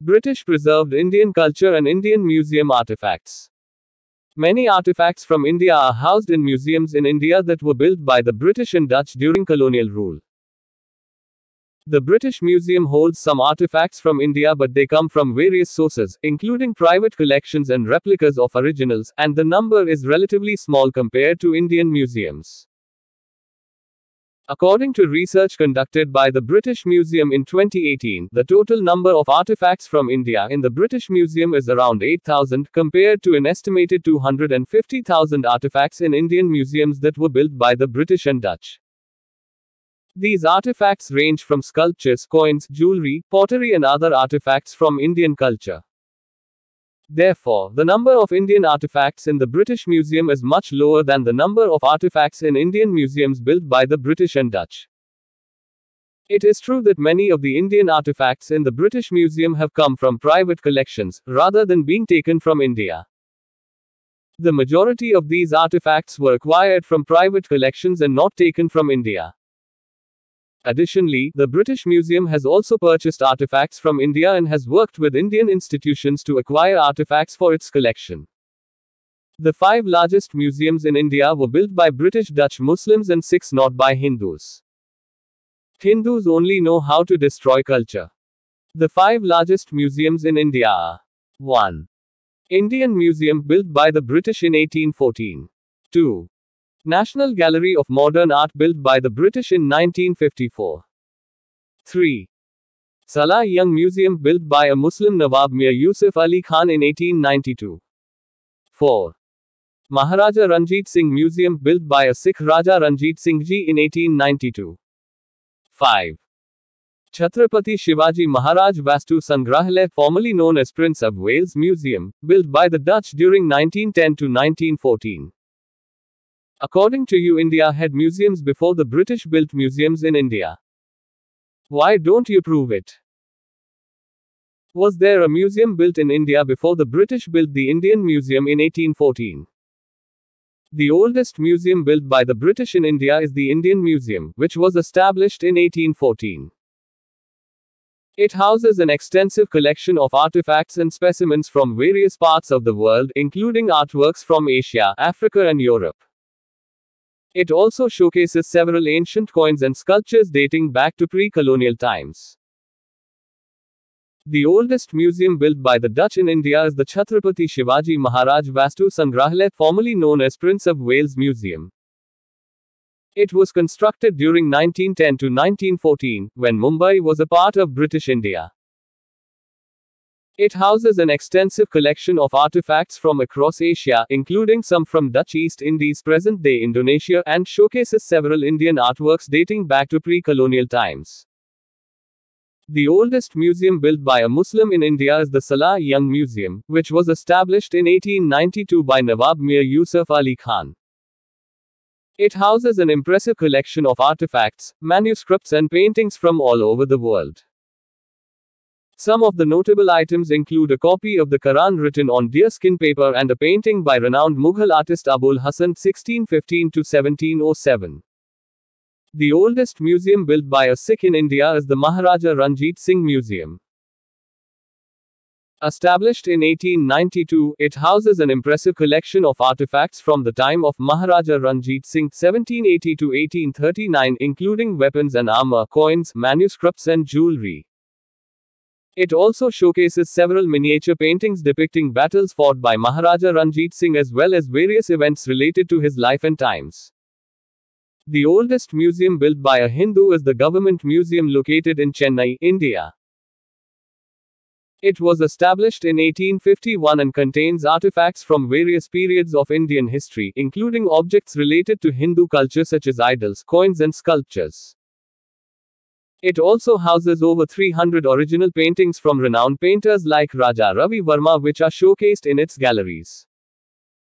British preserved Indian culture and Indian museum artifacts. Many artifacts from India are housed in museums in India that were built by the British and Dutch during colonial rule. The British Museum holds some artifacts from India, but they come from various sources, including private collections and replicas of originals, and the number is relatively small compared to Indian museums. According to research conducted by the British Museum in 2018, the total number of artifacts from India in the British Museum is around 8,000, compared to an estimated 250,000 artifacts in Indian museums that were built by the British and Dutch. These artifacts range from sculptures, coins, jewelry, pottery, and other artifacts from Indian culture. Therefore, the number of Indian artifacts in the British Museum is much lower than the number of artifacts in Indian museums built by the British and Dutch. It is true that many of the Indian artifacts in the British Museum have come from private collections, rather than being taken from India. The majority of these artifacts were acquired from private collections and not taken from India. Additionally, the British Museum has also purchased artifacts from India and has worked with Indian institutions to acquire artifacts for its collection. The 5 largest museums in India were built by British Dutch Muslims and 6 not by Hindus. Hindus only know how to destroy culture. The 5 largest museums in India are: 1. Indian Museum, built by the British in 1814. 2. National Gallery of Modern Art, built by the British in 1954. 3. Salah Young Museum, built by a Muslim Nawab Mir Yusuf Ali Khan in 1892. 4. Maharaja Ranjit Singh Museum, built by a Sikh Raja Ranjit Singh Ji in 1892. 5. Chhatrapati Shivaji Maharaj Vastu Sangrahalaya, formerly known as Prince of Wales Museum, built by the Dutch during 1910 to 1914. According to you, India had museums before the British built museums in India. Why don't you prove it? Was there a museum built in India before the British built the Indian Museum in 1814? The oldest museum built by the British in India is the Indian Museum, which was established in 1814. It houses an extensive collection of artifacts and specimens from various parts of the world, including artworks from Asia, Africa, and Europe. It also showcases several ancient coins and sculptures dating back to pre-colonial times. The oldest museum built by the Dutch in India is the Chhatrapati Shivaji Maharaj Vastu Sangrahalaya, formerly known as Prince of Wales Museum. It was constructed during 1910 to 1914, when Mumbai was a part of British India. It houses an extensive collection of artifacts from across Asia, including some from Dutch East Indies, present-day Indonesia, and showcases several Indian artworks dating back to pre-colonial times. The oldest museum built by a Muslim in India is the Salah Young Museum, which was established in 1892 by Nawab Mir Yusuf Ali Khan. It houses an impressive collection of artifacts, manuscripts, and paintings from all over the world. Some of the notable items include a copy of the Quran written on deerskin paper and a painting by renowned Mughal artist Abul Hasan (1615 to 1707). The oldest museum built by a Sikh in India is the Maharaja Ranjit Singh Museum. Established in 1892, it houses an impressive collection of artifacts from the time of Maharaja Ranjit Singh (1780 to 1839), including weapons and armor, coins, manuscripts, and jewelry. It also showcases several miniature paintings depicting battles fought by Maharaja Ranjit Singh, as well as various events related to his life and times. The oldest museum built by a Hindu is the Government Museum located in Chennai, India. It was established in 1851 and contains artifacts from various periods of Indian history, including objects related to Hindu culture such as idols, coins, and sculptures. It also houses over 300 original paintings from renowned painters like Raja Ravi Verma, which are showcased in its galleries.